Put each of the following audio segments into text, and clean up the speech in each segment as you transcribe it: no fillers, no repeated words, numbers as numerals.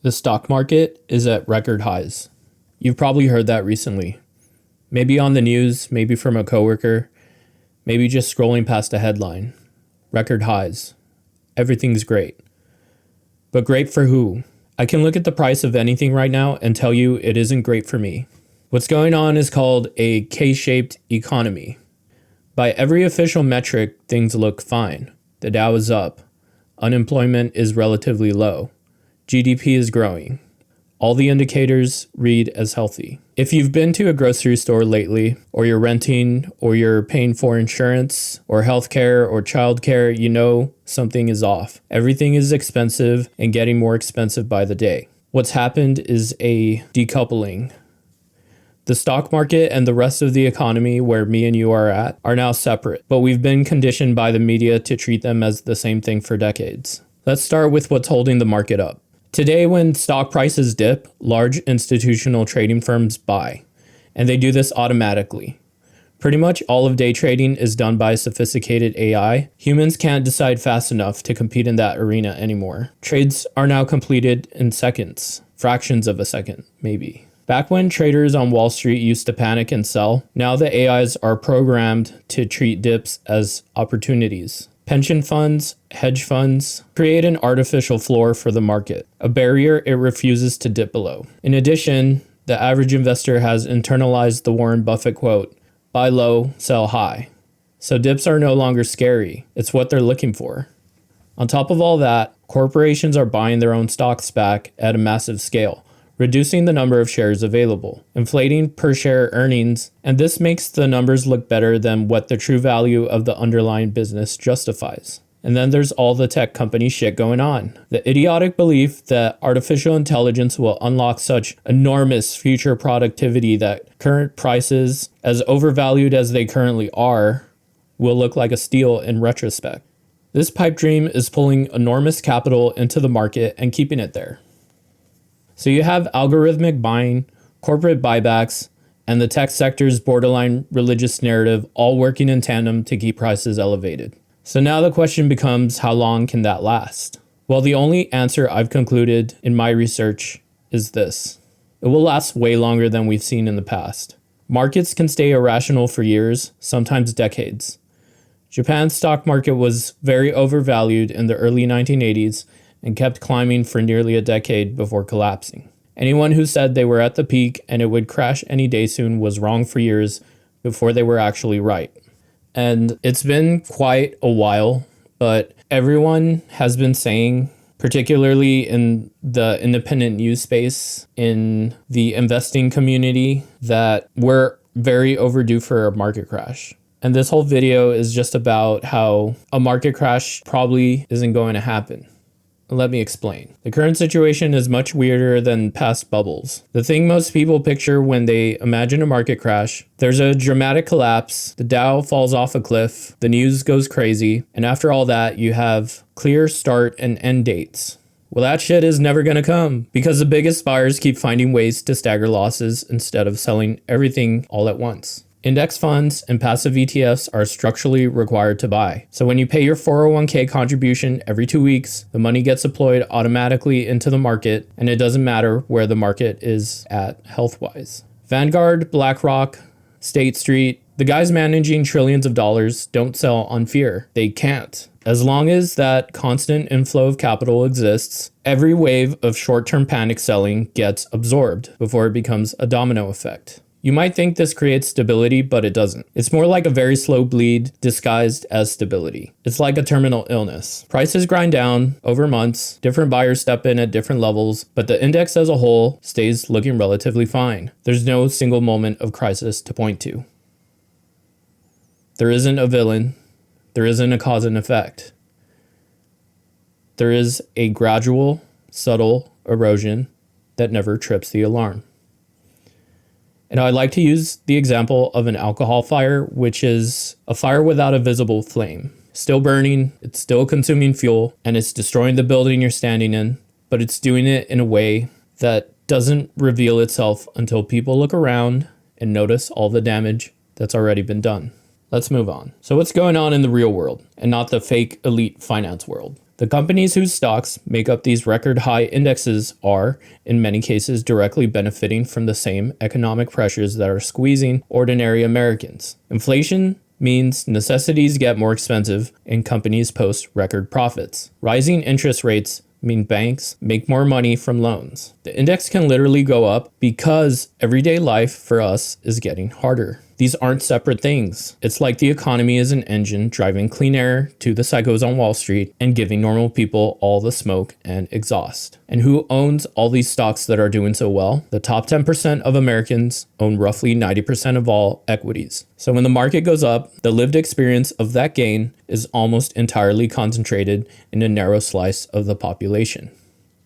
The stock market is at record highs. You've probably heard that recently. Maybe on the news, maybe from a coworker, maybe just scrolling past a headline. Record highs. Everything's great. But great for who? I can look at the price of anything right now and tell you it isn't great for me. What's going on is called a K-shaped economy. By every official metric, things look fine. The Dow is up. Unemployment is relatively low. GDP is growing. All the indicators read as healthy. If you've been to a grocery store lately, or you're renting, or you're paying for insurance, or healthcare, or childcare, you know something is off. Everything is expensive and getting more expensive by the day. What's happened is a decoupling. The stock market and the rest of the economy where me and you are at are now separate, but we've been conditioned by the media to treat them as the same thing for decades. Let's start with what's holding the market up. Today, when stock prices dip, large institutional trading firms buy, and they do this automatically. Pretty much all of day trading is done by sophisticated AI. Humans can't decide fast enough to compete in that arena anymore. Trades are now completed in seconds, fractions of a second, maybe. Back when traders on Wall Street used to panic and sell, now the AIs are programmed to treat dips as opportunities. Pension funds, hedge funds create an artificial floor for the market, a barrier it refuses to dip below. In addition, the average investor has internalized the Warren Buffett quote, "Buy low, sell high." So dips are no longer scary. It's what they're looking for. On top of all that, corporations are buying their own stocks back at a massive scale, reducing the number of shares available, inflating per share earnings, and this makes the numbers look better than what the true value of the underlying business justifies. And then there's all the tech company shit going on. The idiotic belief that artificial intelligence will unlock such enormous future productivity that current prices, as overvalued as they currently are, will look like a steal in retrospect. This pipe dream is pulling enormous capital into the market and keeping it there. So you have algorithmic buying, corporate buybacks, and the tech sector's borderline religious narrative all working in tandem to keep prices elevated. So now the question becomes, how long can that last? Well, the only answer I've concluded in my research is this. It will last way longer than we've seen in the past. Markets can stay irrational for years, sometimes decades. Japan's stock market was very overvalued in the early 1980s and kept climbing for nearly a decade before collapsing. Anyone who said they were at the peak and it would crash any day soon was wrong for years before they were actually right. And it's been quite a while, but everyone has been saying, particularly in the independent news space, in the investing community, that we're very overdue for a market crash. And this whole video is just about how a market crash probably isn't going to happen. Let me explain. The current situation is much weirder than past bubbles. The thing most people picture when they imagine a market crash, there's a dramatic collapse, the Dow falls off a cliff, the news goes crazy, and after all that, you have clear start and end dates. Well, that shit is never gonna come because the biggest buyers keep finding ways to stagger losses instead of selling everything all at once. Index funds and passive ETFs are structurally required to buy. So when you pay your 401k contribution every 2 weeks, the money gets deployed automatically into the market, and it doesn't matter where the market is at health-wise. Vanguard, BlackRock, State Street, the guys managing trillions of dollars don't sell on fear. They can't. As long as that constant inflow of capital exists, every wave of short-term panic selling gets absorbed before it becomes a domino effect. You might think this creates stability, but it doesn't. It's more like a very slow bleed disguised as stability. It's like a terminal illness. Prices grind down over months, different buyers step in at different levels, but the index as a whole stays looking relatively fine. There's no single moment of crisis to point to. There isn't a villain. There isn't a cause and effect. There is a gradual, subtle erosion that never trips the alarm. And I like to use the example of an alcohol fire, which is a fire without a visible flame. Still burning, it's still consuming fuel, and it's destroying the building you're standing in, but it's doing it in a way that doesn't reveal itself until people look around and notice all the damage that's already been done. Let's move on. So what's going on in the real world and not the fake elite finance world? The companies whose stocks make up these record high indexes are, in many cases, directly benefiting from the same economic pressures that are squeezing ordinary Americans. Inflation means necessities get more expensive and companies post record profits. Rising interest rates mean banks make more money from loans. The index can literally go up because everyday life for us is getting harder. These aren't separate things. It's like the economy is an engine driving clean air to the psychos on Wall Street and giving normal people all the smoke and exhaust. And who owns all these stocks that are doing so well? The top 10% of Americans own roughly 90% of all equities. So when the market goes up, the lived experience of that gain is almost entirely concentrated in a narrow slice of the population.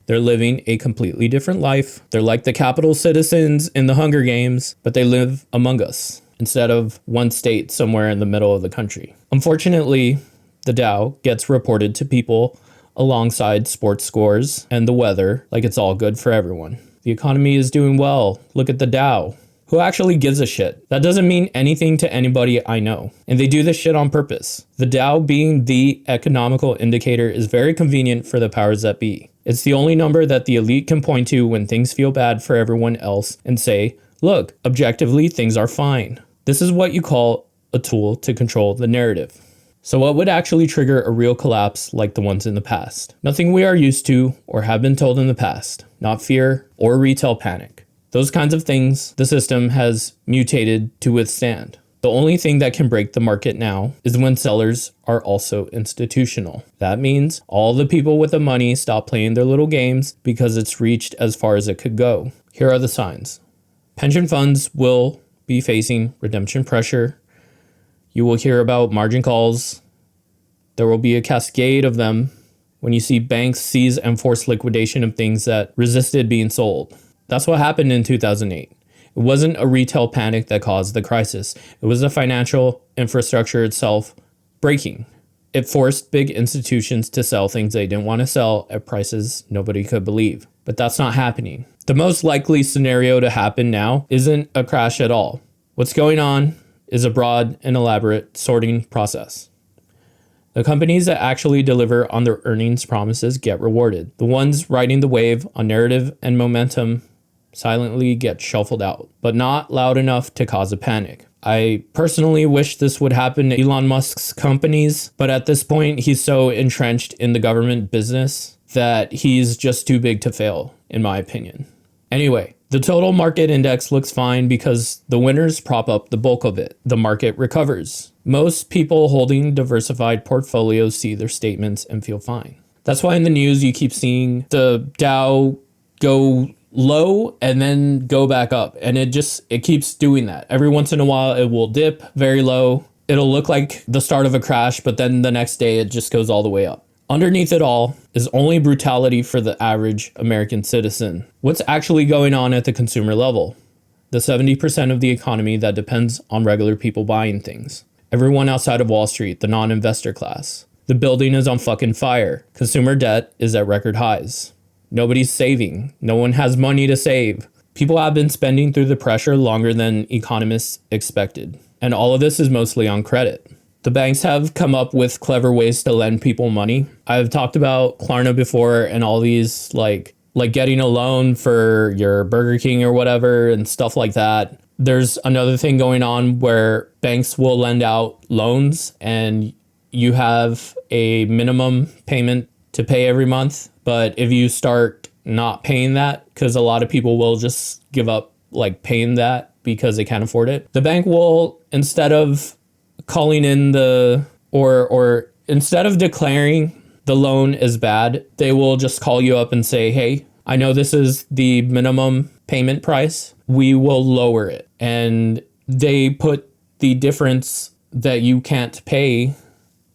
They're living a completely different life. They're like the capital citizens in the Hunger Games, but they live among us instead of one state somewhere in the middle of the country. Unfortunately, the Dow gets reported to people alongside sports scores and the weather like it's all good for everyone. The economy is doing well. Look at the Dow. Who actually gives a shit? That doesn't mean anything to anybody I know. And they do this shit on purpose. The Dow being the economical indicator is very convenient for the powers that be. It's the only number that the elite can point to when things feel bad for everyone else and say, look, objectively, things are fine. This is what you call a tool to control the narrative. So what would actually trigger a real collapse like the ones in the past? Nothing we are used to or have been told in the past. Not fear or retail panic. Those kinds of things the system has mutated to withstand. The only thing that can break the market now is when sellers are also institutional. That means all the people with the money stop playing their little games because it's reached as far as it could go. Here are the signs. Pension funds will be facing redemption pressure. You will hear about margin calls. There will be a cascade of them when you see banks seize and force liquidation of things that resisted being sold. That's what happened in 2008. It wasn't a retail panic that caused the crisis. It was the financial infrastructure itself breaking. It forced big institutions to sell things they didn't want to sell at prices nobody could believe. But that's not happening. The most likely scenario to happen now isn't a crash at all. What's going on is a broad and elaborate sorting process. The companies that actually deliver on their earnings promises get rewarded. The ones riding the wave on narrative and momentum silently get shuffled out, but not loud enough to cause a panic. I personally wish this would happen to Elon Musk's companies, but at this point, he's so entrenched in the government business that he's just too big to fail, in my opinion. Anyway, the total market index looks fine because the winners prop up the bulk of it. The market recovers. Most people holding diversified portfolios see their statements and feel fine. That's why in the news you keep seeing the Dow go low and then go back up. And it keeps doing that. Every once in a while it will dip very low. It'll look like the start of a crash, but then the next day it just goes all the way up. Underneath it all is only brutality for the average American citizen. What's actually going on at the consumer level? The 70% of the economy that depends on regular people buying things. Everyone outside of Wall Street, the non-investor class. The building is on fucking fire. Consumer debt is at record highs. Nobody's saving. No one has money to save. People have been spending through the pressure longer than economists expected. And all of this is mostly on credit. The banks have come up with clever ways to lend people money. I've talked about Klarna before and all these like getting a loan for your Burger King or whatever and stuff like that. There's another thing going on where banks will lend out loans and you have a minimum payment to pay every month. But if you start not paying that, because a lot of people will just give up like paying that because they can't afford it, the bank will, instead of calling in or instead of declaring the loan is bad, they will just call you up and say, hey, I know this is the minimum payment price. We will lower it. And they put the difference that you can't pay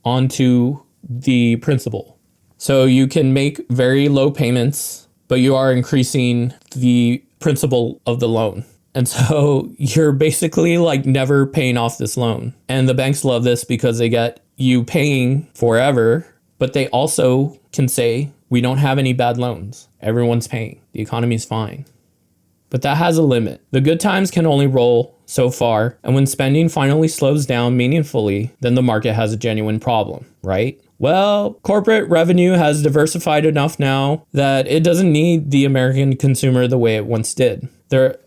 onto the principal. So you can make very low payments, but you are increasing the principal of the loan. And so you're basically like never paying off this loan. And the banks love this because they get you paying forever, but they also can say, we don't have any bad loans. Everyone's paying. The economy's fine. But that has a limit. The good times can only roll so far. And when spending finally slows down meaningfully, then the market has a genuine problem, right? Well, corporate revenue has diversified enough now that it doesn't need the American consumer the way it once did. There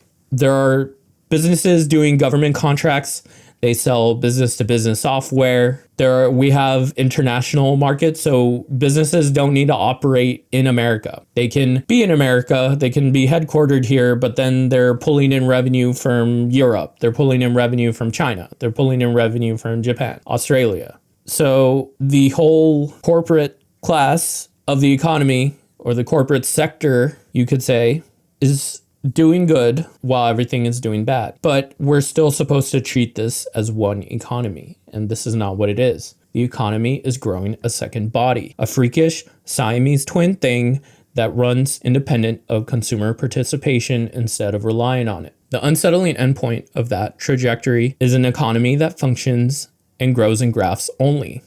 are businesses doing government contracts. They sell business to business software. We have international markets, so businesses don't need to operate in America. They can be in America, they can be headquartered here, but then they're pulling in revenue from Europe. They're pulling in revenue from China. They're pulling in revenue from Japan, Australia. So the whole corporate class of the economy, or the corporate sector, you could say, is doing good while everything is doing bad. But we're still supposed to treat this as one economy, and this is not what it is. The economy is growing a second body, a freakish Siamese twin thing that runs independent of consumer participation instead of relying on it. The unsettling endpoint of that trajectory is an economy that functions and grows in graphs only,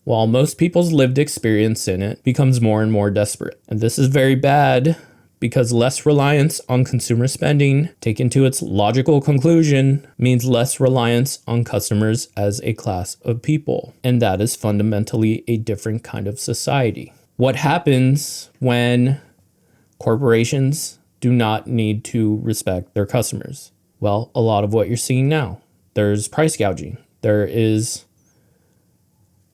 while most people's lived experience in it becomes more and more desperate. And this is very bad, because less reliance on consumer spending, taken to its logical conclusion, means less reliance on customers as a class of people. And that is fundamentally a different kind of society. What happens when corporations do not need to respect their customers? Well, a lot of what you're seeing now. There's price gouging. There is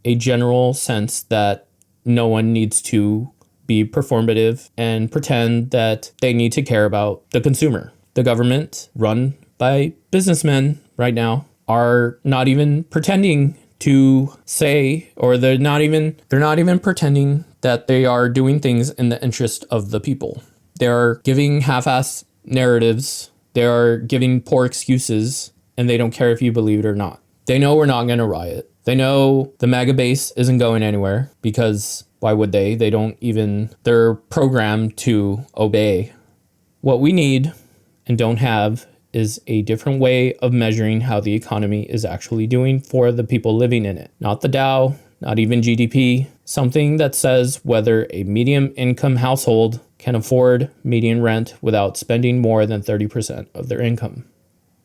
a general sense that no one needs to be performative and pretend that they need to care about the consumer. The government, run by businessmen right now, are not even pretending to say, or they're not even pretending that they are doing things in the interest of the people. They're giving half-ass narratives. They are giving poor excuses, and they don't care if you believe it or not. They know we're not going to riot. They know the MAGA base isn't going anywhere, because why would they? They're programmed to obey. What we need and don't have is a different way of measuring how the economy is actually doing for the people living in it. Not the Dow, not even GDP, something that says whether a medium income household can afford median rent without spending more than 30% of their income.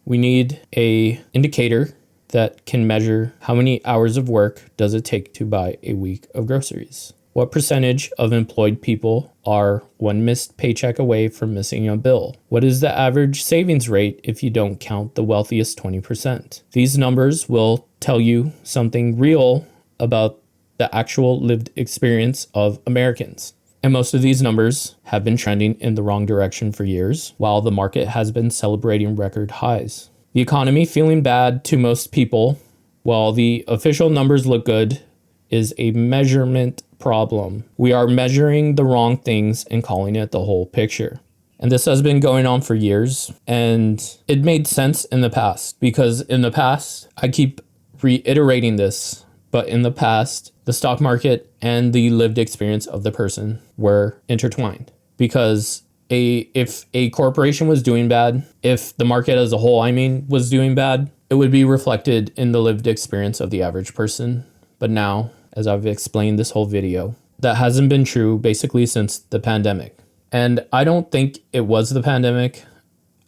We need an indicator that can measure how many hours of work does it take to buy a week of groceries. What percentage of employed people are one missed paycheck away from missing a bill? What is the average savings rate if you don't count the wealthiest 20%? These numbers will tell you something real about the actual lived experience of Americans. And most of these numbers have been trending in the wrong direction for years, while the market has been celebrating record highs. The economy feeling bad to most people, while the official numbers look good, is a measurement problem. We are measuring the wrong things and calling it the whole picture. And this has been going on for years, and it made sense in the past, because in the past, I keep reiterating this, but in the past, the stock market and the lived experience of the person were intertwined. Because if a corporation was doing bad, if the market as a whole, was doing bad, it would be reflected in the lived experience of the average person. But now, as I've explained this whole video, that hasn't been true basically since the pandemic. And I don't think it was the pandemic.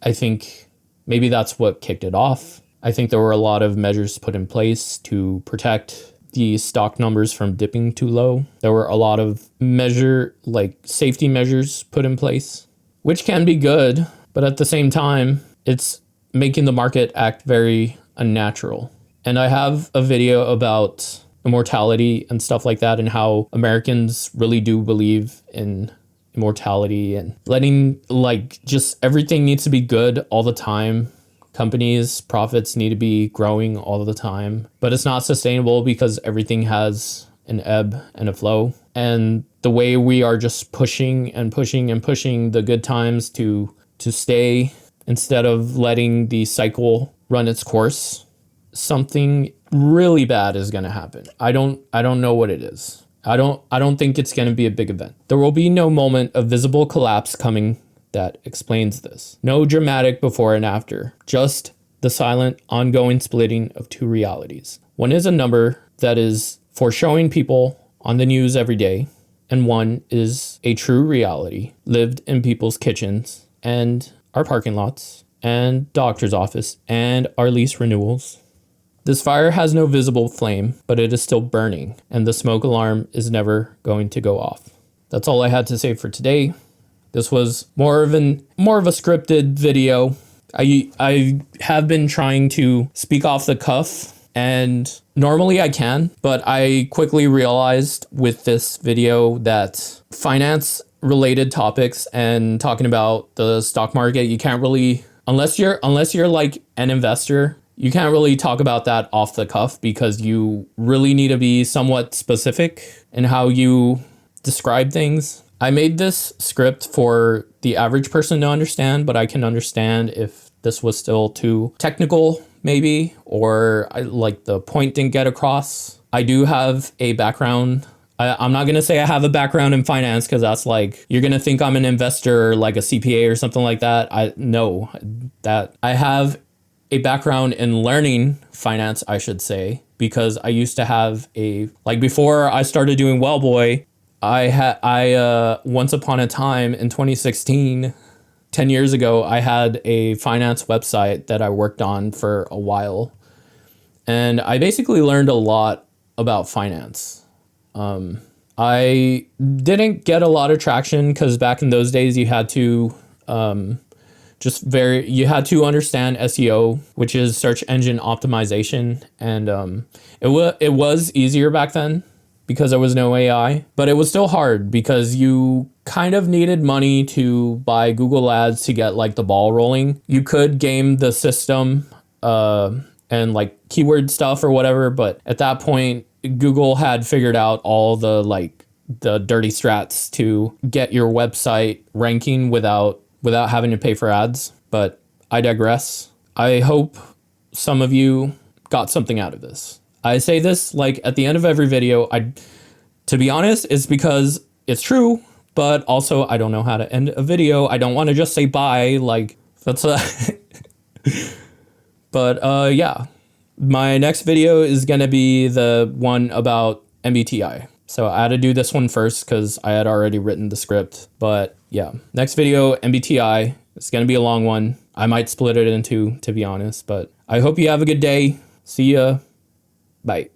I think maybe that's what kicked it off. I think there were a lot of measures put in place to protect the stock numbers from dipping too low. There were a lot of safety measures put in place, which can be good, but at the same time, it's making the market act very unnatural. And I have a video about immortality and stuff like that, and how Americans really do believe in immortality and letting just everything needs to be good all the time. Companies' profits need to be growing all the time, but it's not sustainable because everything has an ebb and a flow. And the way we are just pushing and pushing and pushing the good times to stay instead of letting the cycle run its course, something really bad is going to happen. I don't know what it is. I don't think it's going to be a big event. There will be no moment of visible collapse coming that explains this. No dramatic before and after, just the silent, ongoing splitting of two realities. One is a number that is for showing people on the news every day, and one is a true reality lived in people's kitchens and our parking lots and doctor's office and our lease renewals This fire has no visible flame, but it is still burning, and the smoke alarm is never going to go off. That's all I had to say for today. This was more of a scripted video. I have been trying to speak off the cuff, and normally I can, but I quickly realized with this video that finance related topics and talking about the stock market, you can't really, unless you're like an investor, you can't really talk about that off the cuff, because you really need to be somewhat specific in how you describe things. I made this script for the average person to understand, but I can understand if this was still too technical, maybe, or like the point didn't get across. I do have a background. I'm not going to say I have a background in finance, because that's like, you're going to think I'm an investor or like a CPA or something like that. I have a background in learning finance, I should say, because I used to have before I started doing Wellboy, I once upon a time in 2016, 10 years ago, I had a finance website that I worked on for a while. And I basically learned a lot about finance. I didn't get a lot of traction because back in those days you had to you had to understand SEO, which is search engine optimization, and it was easier back then because there was no AI, but it was still hard because you kind of needed money to buy Google ads to get like the ball rolling. You could game the system and like keyword stuff or whatever, but at that point Google had figured out all the dirty strats to get your website ranking without having to pay for ads. But I digress. I hope some of you got something out of this. I say this like at the end of every video. To be honest, it's because it's true, but also I don't know how to end a video. I don't want to just say bye. Like that's but yeah, my next video is gonna be the one about MBTI. So I had to do this one first because I had already written the script. But yeah, next video, MBTI. It's gonna be a long one. I might split it in two, to be honest. But I hope you have a good day. See ya. Bye.